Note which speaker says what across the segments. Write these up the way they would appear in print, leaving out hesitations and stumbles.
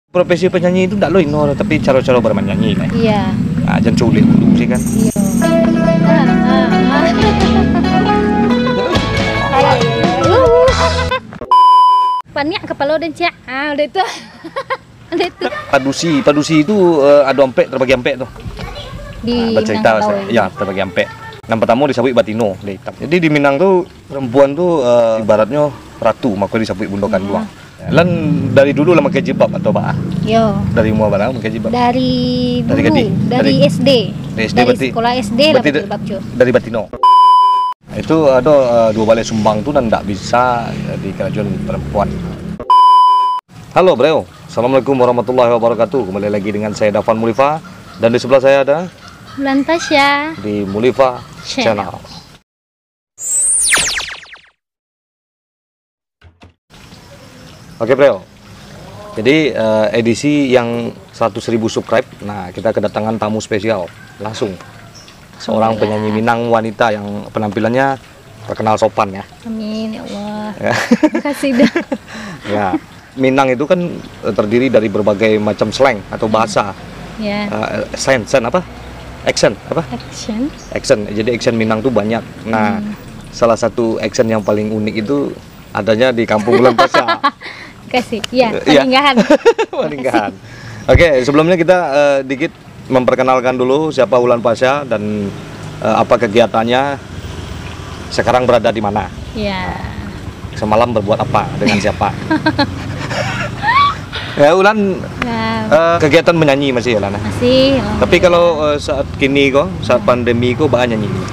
Speaker 1: Profesi penyanyi itu tidak loh ino, tapi cara-cara bernyanyi lah.
Speaker 2: Iya.
Speaker 1: Nah, jangan culik dulu sih kan.
Speaker 2: Iya. Banyak kepala dan cak. Udah itu. Udah itu.
Speaker 1: Padusi itu ada ampek terbagi ampek tuh.
Speaker 2: Di
Speaker 1: bercerita ya terbagi ampek. Yang pertama disebut batino, hitam. Jadi di Minang tuh perempuan tuh ibaratnya ratu, makanya disebut bundokan doang. Lan dari dulu lah pakai jilbab atau apa?
Speaker 2: Yo.
Speaker 1: Dari umur berapa pakai jilbab?
Speaker 2: Dari dulu,
Speaker 1: dari
Speaker 2: SD.
Speaker 1: Dari
Speaker 2: berarti, sekolah SD lah pakai jilbab cuy.
Speaker 1: Dari batino. Itu ada dua balai sumbang tuh dan tidak bisa di kerajaan perempuan. Halo bro, assalamualaikum warahmatullahi wabarakatuh. Kembali lagi dengan saya Dafan Mulifa dan di sebelah saya ada
Speaker 2: Bulan Tasya
Speaker 1: di Mulifa Channel. Oke bro, jadi edisi yang 100.000 subscribe, nah kita kedatangan tamu spesial langsung. Seorang penyanyi Minang wanita yang penampilannya terkenal sopan ya.
Speaker 2: Amin ya Allah. Terima kasih dah.
Speaker 1: Ya, Minang itu kan terdiri dari berbagai macam slang atau bahasa.
Speaker 2: Ya.
Speaker 1: Sen apa? Action apa? Action. Jadi action Minang tuh banyak. Nah, salah satu action yang paling unik itu adanya di Kampung Bulan Tasya.
Speaker 2: Kasih, ya, peninggahan.
Speaker 1: Peninggahan. Oke, sebelumnya kita dikit memperkenalkan dulu siapa Wulan Pasya dan apa kegiatannya, sekarang berada di mana.
Speaker 2: Ya.
Speaker 1: Semalam berbuat apa dengan siapa. Ya Wulan, kegiatan menyanyi masih ya Lana?
Speaker 2: Masih.
Speaker 1: Tapi kalau saat kini kok, saat pandemi kok banyak nyanyi.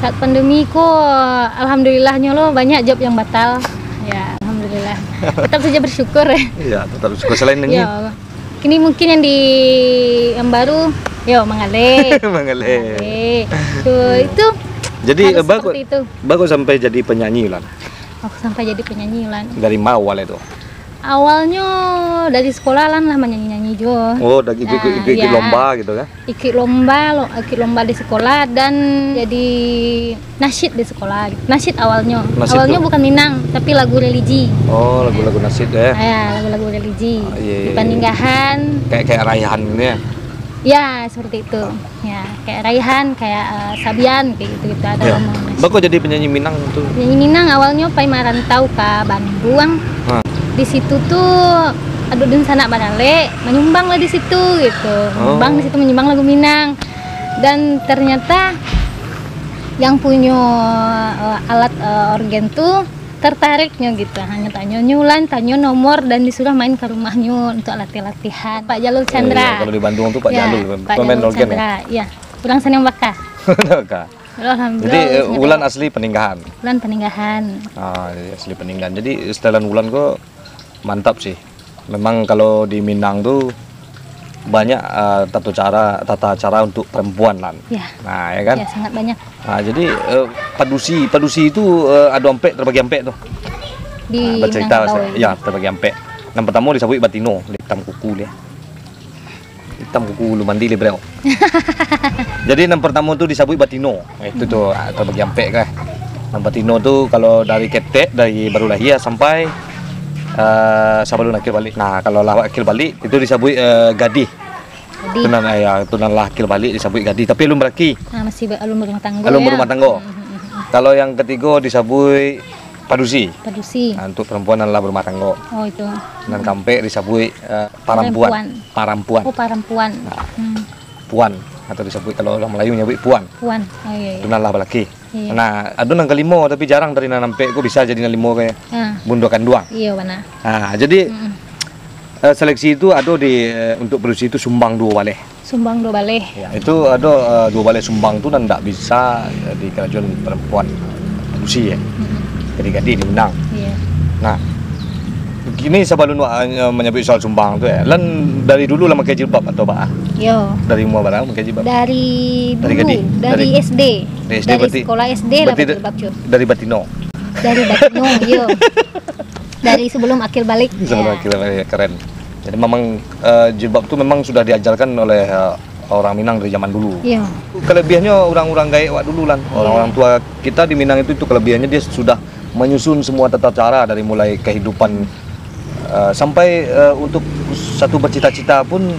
Speaker 2: Saat pandemi kok, alhamdulillahnya lo banyak job yang batal. Ya, alhamdulillah. Tetap saja bersyukur ya. Iya,
Speaker 1: tetap bersyukur selain nyanyi.
Speaker 2: Ya, ini mungkin yang baru, yo Mangale.
Speaker 1: Mangale.
Speaker 2: Tuh, itu.
Speaker 1: Jadi bagus sampai jadi penyanyi Lan.
Speaker 2: Aku sampai jadi penyanyi Lan.
Speaker 1: Dari mau awal itu?
Speaker 2: Awalnya dari sekolah lah menyanyi-nyanyi juga.
Speaker 1: Oh, dari ikut lomba gitu kan?
Speaker 2: Ikut lomba di sekolah dan jadi nasyid di sekolah. Nasyid awalnya. Awalnya bukan Minang, tapi lagu religi.
Speaker 1: Oh, lagu-lagu nasyid ya?
Speaker 2: Ya, lagu-lagu religi.
Speaker 1: Iya.
Speaker 2: Peninggahan.
Speaker 1: Kayak raihan ini ya?
Speaker 2: Ya, seperti itu. Ya, kayak raihan, kayak sabian, kayak gitu-gitu ada
Speaker 1: ya. Bagus jadi penyanyi Minang tuh.
Speaker 2: Penyanyi Minang awalnya pai merantau ke Bandung. Di situ tuh aduh dan sanak Banale menyumbang lah di situ gitu. Menyumbang lagu Minang. Dan ternyata yang punya alat organ tuh tertariknya gitu. Hanya tanya nomor dan disuruh main ke rumahnya untuk latihan. Pak Jalul Chandra.
Speaker 1: Kalau di Bandung tuh Pak Jalul,
Speaker 2: pemain organ ya. Iya, kurang senang baka.
Speaker 1: Jadi Wulan asli Peninggahan.
Speaker 2: Wulan Peninggahan.
Speaker 1: Asli Peninggahan. Jadi setelan Wulan kok mantap sih. Memang kalau di Minang tuh banyak tata cara untuk perempuan Lan.
Speaker 2: Ya.
Speaker 1: Nah, ya kan?
Speaker 2: Ya, sangat banyak.
Speaker 1: Nah, jadi padusi itu ada ampek terbagi ampek tuh.
Speaker 2: Di
Speaker 1: bercerita ya terbagi ampek. Yang pertama disebut batino, hitam kuku dia. Hitam kuku lu mandi bro. Jadi yang pertama tuh disebut batino. Itu tuh terbagi ampek kan. Yang batino tuh kalau dari ketek dari baru lahir sampai sebelum akhir balik. Nah, kalau lah akhir balik itu disebut gadih. Tunan lah akhir balik disebut gadih, tapi belum beraki.
Speaker 2: Nah, masih belum berumah tangga.
Speaker 1: Belum berumah tangga. Kalau yang ketiga disebut padusi.
Speaker 2: Nah,
Speaker 1: untuk perempuan adalah berumah tangga.
Speaker 2: Oh, itu.
Speaker 1: Dan kampe disebut parampuan.
Speaker 2: Oh, parampuan.
Speaker 1: Nah, puan atau disebut kalau orang Melayu nyebut puan.
Speaker 2: Puan. Oh iya.
Speaker 1: Tunan lah belaki.
Speaker 2: Iya.
Speaker 1: Nah, ada yang kelima tapi jarang dari nampe kok bisa jadi lima kayak bundokan doang.
Speaker 2: Iya benar.
Speaker 1: Nah, jadi seleksi itu ada untuk produksi itu sumbang dua balai.
Speaker 2: Sumbang dua balai.
Speaker 1: Ya, itu ada dua balai sumbang itu dan tidak bisa di kerajaan perempuan produksi ya. Jadi di Minang. Iya. Nah, gini sebelum menyebut soal sumbang tuh ya. Lan dari dulu lah pakai jilbab atau apa?
Speaker 2: Yo.
Speaker 1: Dari umur berapa pakai jilbab?
Speaker 2: Dari SD. Dari sekolah SD lah pakai jilbab cuy. Dari batino, yo. Dari sebelum akil balik.
Speaker 1: Sebelum akil balik, keren. Jadi memang jilbab itu memang sudah diajarkan oleh orang Minang dari zaman dulu. Iya. Kelebihannya orang-orang gaek dulu Lan. Orang-orang tua kita di Minang itu kelebihannya dia sudah menyusun semua tata cara dari mulai kehidupan sampai untuk satu bercita-cita pun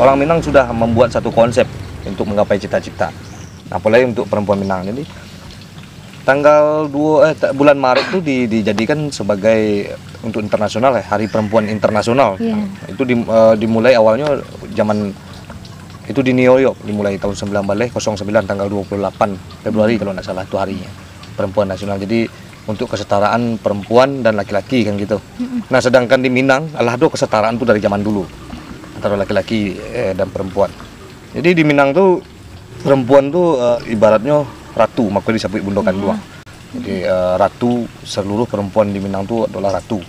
Speaker 1: orang Minang sudah membuat satu konsep untuk menggapai cita-cita. Apalagi untuk perempuan Minang. Jadi tanggal bulan Maret itu dijadikan sebagai untuk internasional ya, Hari Perempuan Internasional. Itu dimulai awalnya zaman itu di New York, dimulai tahun 1909 tanggal 28 Februari kalau tidak salah itu harinya Perempuan Nasional. Jadi untuk kesetaraan perempuan dan laki-laki kan gitu. Nah, sedangkan di Minang alhado kesetaraan itu dari zaman dulu antara laki-laki dan perempuan. Jadi di Minang tuh perempuan tuh ibaratnya ratu, makanya disebut Bunda Kandua. Jadi ratu, seluruh perempuan di Minang tuh adalah ratu.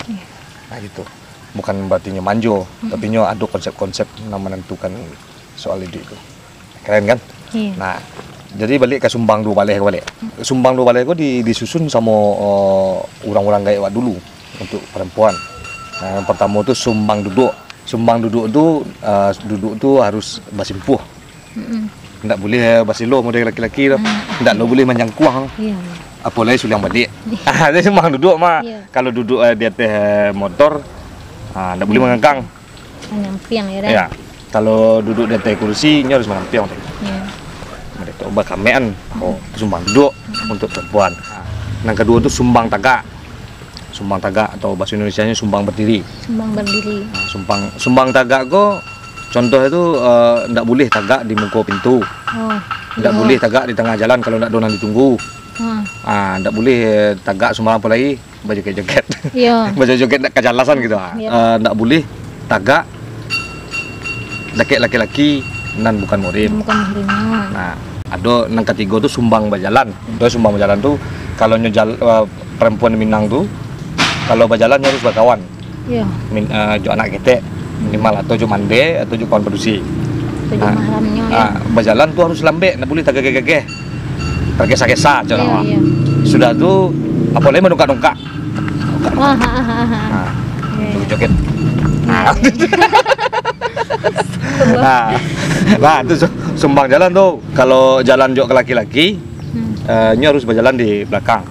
Speaker 1: Nah gitu. Bukan berarti manjo, tapi ada konsep-konsep yang menentukan soal itu. Keren kan? Nah, jadi balik ke Sumbang Dua Balai balik. Sumbang Dua Balai itu disusun sama orang-orang Gayawa dulu untuk perempuan. Nah, yang pertama itu Sumbang Duduk. Sumbang Duduk itu harus basimpuh. Tidak boleh basilo model laki-laki tu. Tidak boleh menyangkuang. Apalagi suliang balik. Jadi Sumbang Duduk mah kalau duduk di atas motor tidak boleh mengangkang.
Speaker 2: Menyampiang ya.
Speaker 1: Ya. Kalau duduk di atas kursi harus menyampiang. Mereka ubah kamean, sumbang duduk untuk perempuan. Yang kedua itu sumbang tagak. Sumbang tagak atau bahasa Indonesianya sumbang berdiri.
Speaker 2: Sumbang berdiri.
Speaker 1: Sumbang tagak kok contoh itu tidak boleh tagak di muka pintu. Tidak boleh tagak di tengah jalan kalau tidak donan ditunggu. Tidak boleh tagak semua apa lagi baju joget. Baju joget tidak kejalasan gitu. Tidak boleh tagak laki-laki nan bukan murim. Nah, ada yang ketiga tuh sumbang berjalan. Sumbang berjalan tuh kalau perempuan Minang tuh kalau berjalan harus berkawan. Jo anak ketek minimal atau jo mande atau jo kawan produksi. Berjalan tuh harus lambe, nggak boleh tagak-gageh. Tergesa-gesa cara. Sudah tuh apalagi menungkak-nungkak. Joget. Nah, itu sumbang jalan tuh. Kalau jalan jok ke laki-laki, ini harus berjalan di belakang.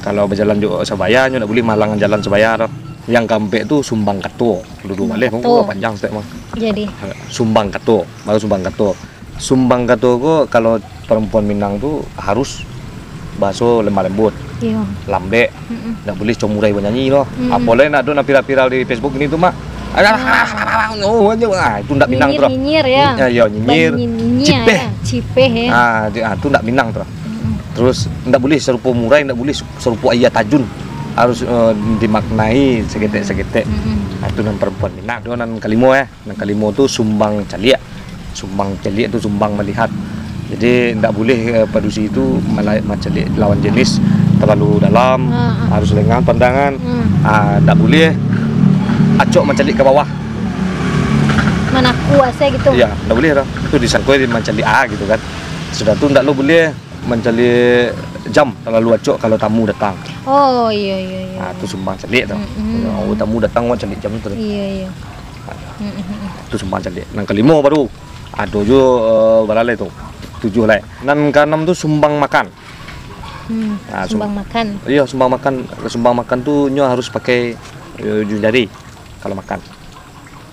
Speaker 1: Kalau berjalan jok sebaya, ini tidak boleh malangan jalan sebaya. Yang kampek tuh sumbang kato. Dulu balik, panjang setiap mah.
Speaker 2: Jadi
Speaker 1: sumbang kato, baru sumbang kato. Sumbang kato kok kalau perempuan Minang tuh harus bahasa lemah lembut, lambe, tidak boleh comurai bernyanyi loh. Apalagi nak ada viral di Facebook ini tuh mak. Itu ndak Minang tuh.
Speaker 2: Nyinyir ya.
Speaker 1: Nyinyir.
Speaker 2: Cipeh ya.
Speaker 1: Itu ndak Minang tuh. Terus ndak boleh serupa murai, ndak boleh serupa ayah tajun. Harus dimaknai segetek-segetek. Itu nan perempuan Minang. Itu nan kalimo ya. Nan kalimo tuh sumbang caliak. Sumbang caliak itu sumbang melihat. Jadi ndak boleh padusi itu mencaliak lawan jenis terlalu dalam. Harus lengan pandangan. Ndak boleh acok mencalik ke bawah.
Speaker 2: Mana kuasa gitu.
Speaker 1: Iya, enggak boleh dah. Itu disangkoi mencalik gitu kan. Sudah tu enggak lo boleh mencalik jam terlalu acok kalau tamu datang.
Speaker 2: Oh iya.
Speaker 1: Nah, itu sumbang calik tu. Kalau tamu datang mau calik jam tu.
Speaker 2: Iya.
Speaker 1: Itu sumbang calik. Nang kelima baru ada jo beralai tu. 7 lah. Nang keenam tu sumbang makan.
Speaker 2: Sumbang makan.
Speaker 1: Iya, sumbang makan. Sumbang makan tu nyo harus pakai ujung jari kalau makan.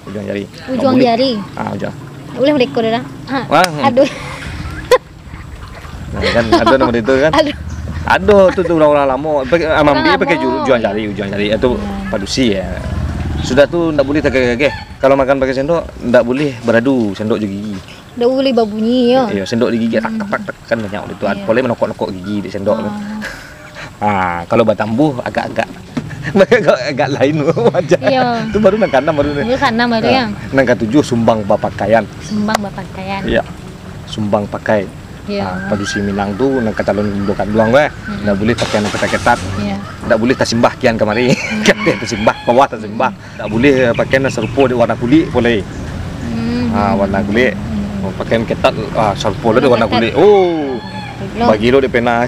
Speaker 1: Ujung jari.
Speaker 2: Ujung jari.
Speaker 1: Ujung.
Speaker 2: Boleh melekor dah. Aduh.
Speaker 1: Nah, kan ada nama itu kan. Aduh, tu orang-orang lama. Amam dia pakai ujung jari atau padusi ya. Sudah tu ndak boleh tegak-tegak. Kalau makan pakai sendok ndak boleh beradu sendok je gigi.
Speaker 2: Ndak boleh berbunyi ya.
Speaker 1: Iya, sendok di gigi tak kan banyak itu. Boleh menokok-nokok gigi di sendok. Kalau bertambuh agak lain wajah. Itu baru nang kanam baru.
Speaker 2: Ya.
Speaker 1: Nang ketujuh sumbang bapakaian.
Speaker 2: Sumbang bapakaian.
Speaker 1: Iya. Sumbang pakai. Padusi Minang tuh nang katalon bukan doang we. Ndak boleh pakaian ketat-ketat. Ndak boleh tasimbah kian kemari. Tasimbah bawah tasimbah. Ndak boleh pakaian serupa di warna kulit boleh. Warna kulit. Pakaian ketat serupa di warna kulit. Bagi lo di pena.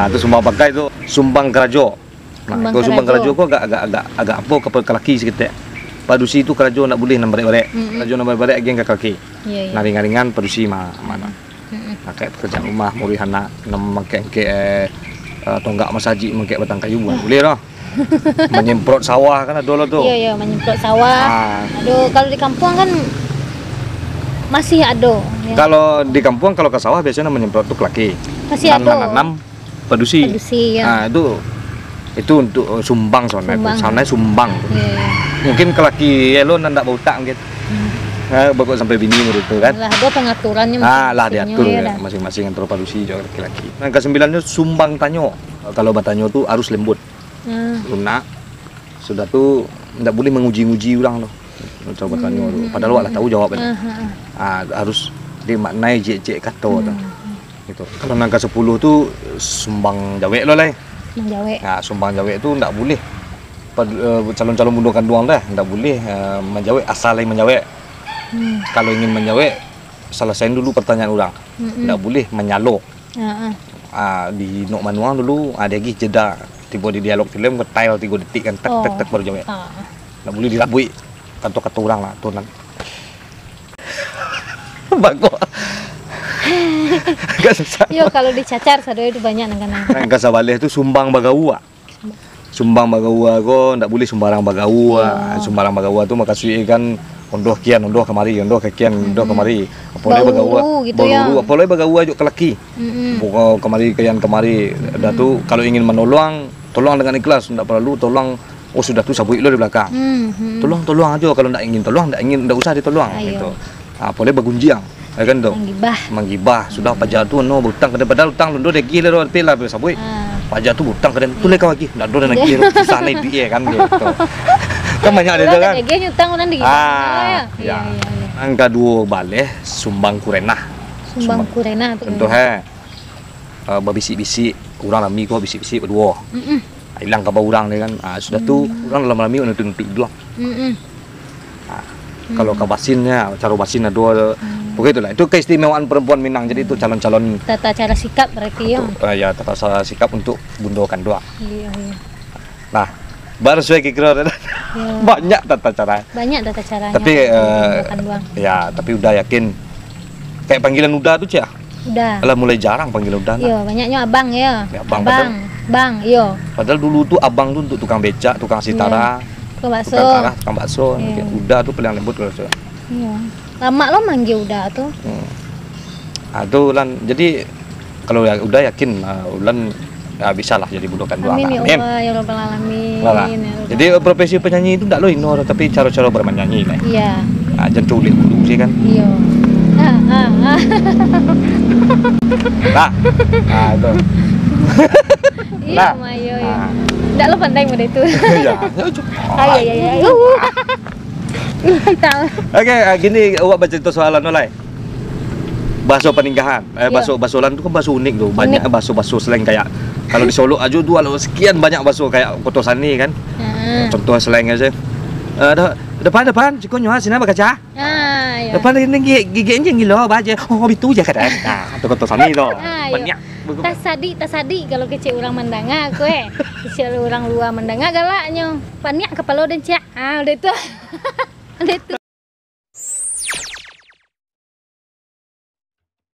Speaker 1: Itu sumbang pakai itu sumbang kerajo. Kalau sumbang kerajo kok agak apa ke laki sedikit. Padusi itu kerajo nak boleh nambarek-barek. Kerajo nambarek lagi ke kaki. Naring-naringan padusi mana. Pakai kerja rumah murihan nak memakai tonggak masaji memakai batang kayu boleh lah. Menyemprot sawah kan ada lo tuh.
Speaker 2: Iya, iya, menyemprot sawah.
Speaker 1: Ah.
Speaker 2: Aduh, kalau di kampung kan masih ada. Ya.
Speaker 1: Kalau di kampung kalau ke sawah biasanya menyemprot tuh laki.
Speaker 2: Masih ada.
Speaker 1: Nanam padusi.
Speaker 2: Padusi, ya.
Speaker 1: Nah, itu untuk sumbang soalnya.
Speaker 2: Sumbang.
Speaker 1: Soalnya sumbang.
Speaker 2: Iya, iya.
Speaker 1: Mungkin ke laki lo ndak bau tak gitu. Bagus sampai bini gitu kan.
Speaker 2: Lah, ada pengaturannya
Speaker 1: Lah diatur
Speaker 2: ya,
Speaker 1: ya, masing-masing antara padusi juga laki-laki. Nah, kesembilannya sumbang tanyo. Kalau batanyo tuh harus lembut. Lunak. Sudah tuh ndak boleh menguji-uji orang loh. Coba tanyo tuh. Padahal wak lah tahu jawabnya. Harus dimaknai jek-jek kata tuh. Gitu. Kalau nangka 10 tuh sumbang jawe lo lah.
Speaker 2: Sumbang jawe.
Speaker 1: Nah, sumbang jawe itu ndak boleh. Calon-calon bundukan doang dah, ndak boleh menjawe asal yang menjawe. Kalau ingin menjawe, selesaiin dulu pertanyaan orang. Ndak boleh menyalo. Di nok manual dulu ada lagi jeda. Tiba di dialog film ke tile 3 detik kan tek baru jawe. Ndak boleh dirabui kata-kata orang lah tuh nan. Bagus. Gak susah.
Speaker 2: Yo, kalau dicacar sadoi itu banyak nang-nang.
Speaker 1: Nangka sabaleh itu sumbang bagawa. Sumbang bagawa ko ndak boleh sembarang bagawa. Sembarang bagawa tuh makasih kan ondoh kian ondoh kemari ondoh kekian ondoh kemari. Apalagi bagawa.
Speaker 2: Gitu ya.
Speaker 1: Apalagi bagawa juk ke laki. Buka kemari kian kemari. Dah tu kalau ingin menolong, tolong dengan ikhlas, ndak perlu tolong. Oh sudah tuh sabuk lo di belakang. Tolong aja kalau ndak ingin tolong, ndak usah ditolong gitu. Apalagi bagunjiang. Ya kan tuh. Menggibah. Sudah pajak tu no butang kada padahal utang londo degi le pila sabui. Pajak tu butang kada tu le kau lagi. Ndak do lagi sana dia kan gitu. Kan banyak ada kan.
Speaker 2: Degi nyutang orang di.
Speaker 1: Ya. Angka 2 baleh sumbang kurenah.
Speaker 2: Sumbang kurenah tu.
Speaker 1: Contoh babisi-bisi urang lami ko bisi-bisi berdua. Hilang ke orang ni kan. Sudah tu orang dalam lami untuk doang. Kalau ke basinnya, cara basin ada begitulah. Itu keistimewaan perempuan Minang. Jadi itu calon-calon
Speaker 2: tata cara sikap berarti ya.
Speaker 1: Ya, tata cara sikap untuk bundokan doang.
Speaker 2: Iya.
Speaker 1: Nah, baru saya kira banyak tata cara.
Speaker 2: Banyak tata caranya.
Speaker 1: Tapi ya, tapi udah yakin kayak panggilan udah tuh Cik.
Speaker 2: Udah.
Speaker 1: Alah mulai jarang panggilan udah.
Speaker 2: Iya, banyaknya abang ya.
Speaker 1: Abang.
Speaker 2: Bang, iya.
Speaker 1: Padahal dulu tuh abang tuh untuk tukang becak, tukang sitara.
Speaker 2: Tukang bakso.
Speaker 1: Tukang bakso. Udah tuh paling lembut kalau saya.
Speaker 2: Iya. Lama lo manggil udah tuh.
Speaker 1: Tuh lan. Jadi kalau udah yakin ulan bisa lah jadi budokan doang.
Speaker 2: Amin ya Allah ya Rabbal alamin.
Speaker 1: Jadi profesi penyanyi itu enggak lo inor tapi cara-cara bernyanyi lah.
Speaker 2: Iya.
Speaker 1: Jangan culik dulu sih kan.
Speaker 2: Iya.
Speaker 1: Itu.
Speaker 2: Iya, Mayo ya. Enggak lo pandai mode itu.
Speaker 1: Iya.
Speaker 2: Iya.
Speaker 1: Oke, gini awak baca cerita soalan oleh. Bakso peninggahan. Bakso-baksolan itu kan bakso unik tuh. Banyak bakso-bakso selain kayak kalau di Solo aja tuh ada sekian banyak bakso kayak Koto Sani kan. Contoh selain aja. Depan cikonyo sini apa kaca?
Speaker 2: Ya.
Speaker 1: Depan ini gigi gilo baca. Oh itu ya kadang. Itu Koto Sani tuh. Banyak.
Speaker 2: Tasadi kalau kecil orang mendanga kue. Kecil orang luar mendanga galaknya. Banyak kepala dan cak. Udah itu.